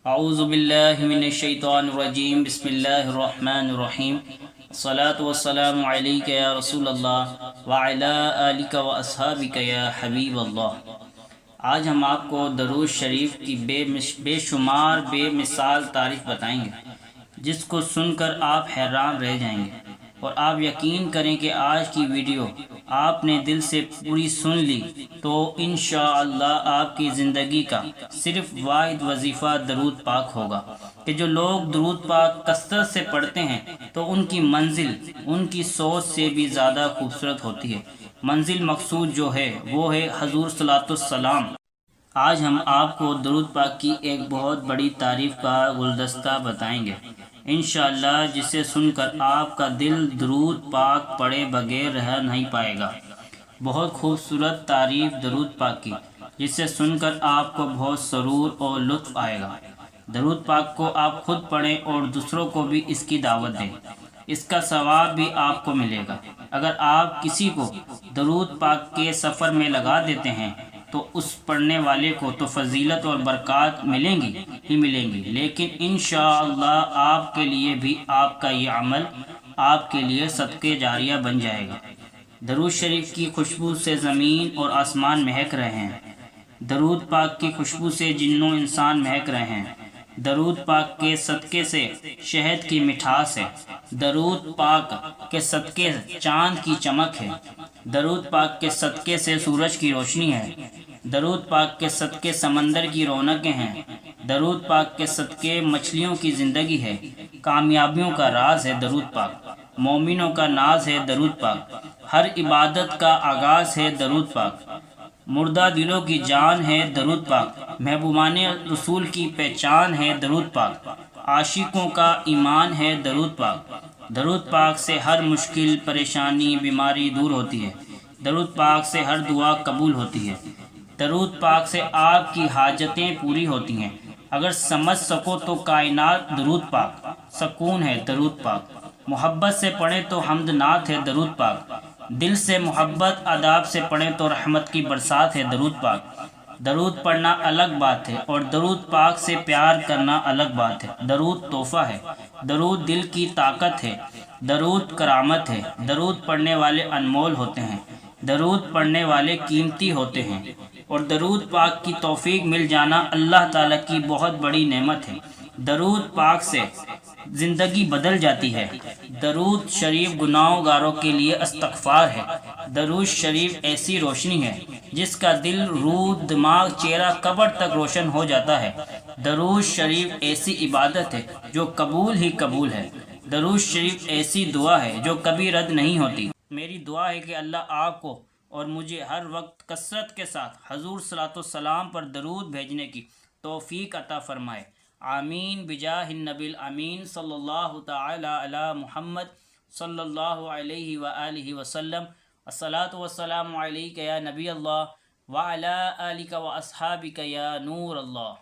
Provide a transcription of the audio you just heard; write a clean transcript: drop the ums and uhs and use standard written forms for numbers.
اعوذ باللہ من الشیطان الرجیم، بسم اللہ الرحمن الرحیم، الصلاۃ والسلام علیک یا رسول اللہ وعلی آلک واصحابک یا حبیب اللہ۔ آج ہم آپ کو درود شریف کی بے شمار بے مثال تعریف بتائیں گے، جس کو سن کر آپ حیران رہ جائیں گے، اور آپ یقین کریں کہ آج کی ویڈیو آپ نے دل سے پوری سن لی تو انشاءاللہ آپ کی زندگی کا صرف واحد وظیفہ درود پاک ہوگا، کہ جو لوگ درود پاک کثرت سے پڑھتے ہیں تو ان کی منزل ان کی سوچ سے بھی زیادہ خوبصورت ہوتی ہے۔ منزل مقصود جو ہے وہ ہے حضور صلی السلام۔ آج ہم آپ کو درود پاک کی ایک بہت بڑی تعریف کا گلدستہ بتائیں گے انشاءاللہ، جسے سن کر آپ کا دل درود پاک پڑھے بغیر رہ نہیں پائے گا۔ بہت خوبصورت تعریف درود پاک کی، جسے سن کر آپ کو بہت سرور اور لطف آئے گا۔ درود پاک کو آپ خود پڑھیں اور دوسروں کو بھی اس کی دعوت دیں، اس کا ثواب بھی آپ کو ملے گا۔ اگر آپ کسی کو درود پاک کے سفر میں لگا دیتے ہیں تو اس پڑھنے والے کو تو فضیلت اور برکات ملیں گی ہی ملیں گی، لیکن انشاءاللہ آپ کے لیے بھی آپ کا یہ عمل آپ کے لیے صدقے جاریہ بن جائے گا۔ درود شریف کی خوشبو سے زمین اور آسمان مہک رہے ہیں، درود پاک کی خوشبو سے جن و انسان مہک رہے ہیں، درود پاک کے صدقے سے شہد کی مٹھاس ہے، درود پاک کے صدقے چاند کی چمک ہے، درود پاک کے صدقے سے سورج کی روشنی ہے، درود پاک کے صدقے سمندر کی رونقیں ہیں، درود پاک کے صدقے مچھلیوں کی زندگی ہے، کامیابیوں کا راز ہے درود پاک، مومنوں کا ناز ہے درود پاک، ہر عبادت کا آغاز ہے درود پاک، مردہ دلوں کی جان ہے درود پاک، محبوبان رسول کی پہچان ہے درود پاک، عاشقوں کا ایمان ہے درود پاک، درود پاک سے ہر مشکل پریشانی بیماری دور ہوتی ہے، درود پاک سے ہر دعا قبول ہوتی ہے، درود پاک سے آپ کی حاجتیں پوری ہوتی ہیں۔ اگر سمجھ سکو تو کائنات درود پاک، سکون ہے درود پاک، محبت سے پڑھیں تو حمد نعت ہے درود پاک، دل سے محبت آداب سے پڑھیں تو رحمت کی برسات ہے درود پاک۔ درود پڑھنا الگ بات ہے اور درود پاک سے پیار کرنا الگ بات ہے۔ درود تحفہ ہے، درود دل کی طاقت ہے، درود کرامت ہے، درود پڑھنے والے انمول ہوتے ہیں، درود پڑھنے والے قیمتی ہوتے ہیں، اور درود پاک کی توفیق مل جانا اللہ تعالیٰ کی بہت بڑی نعمت ہے۔ درود پاک سے زندگی بدل جاتی ہے۔ درود شریف گناہوں گاروں کے لیے استغفار ہے۔ درود شریف ایسی روشنی ہے جس کا دل، روح، دماغ، چہرہ قبر تک روشن ہو جاتا ہے۔ درود شریف ایسی عبادت ہے جو قبول ہی قبول ہے۔ درود شریف ایسی دعا ہے جو کبھی رد نہیں ہوتی۔ میری دعا ہے کہ اللہ آپ کو اور مجھے ہر وقت کثرت کے ساتھ حضور صلی اللہ علیہ وسلم پر درود بھیجنے کی توفیق عطا فرمائے، آمین بجاہ النبی الامین صلی اللہ تعالی علی محمد صلی اللہ علیہ وآلہ وسلم۔ الصلاۃ والسلام علیک یا نبی اللہ وعلی آلک واصحابک یا نور اللہ۔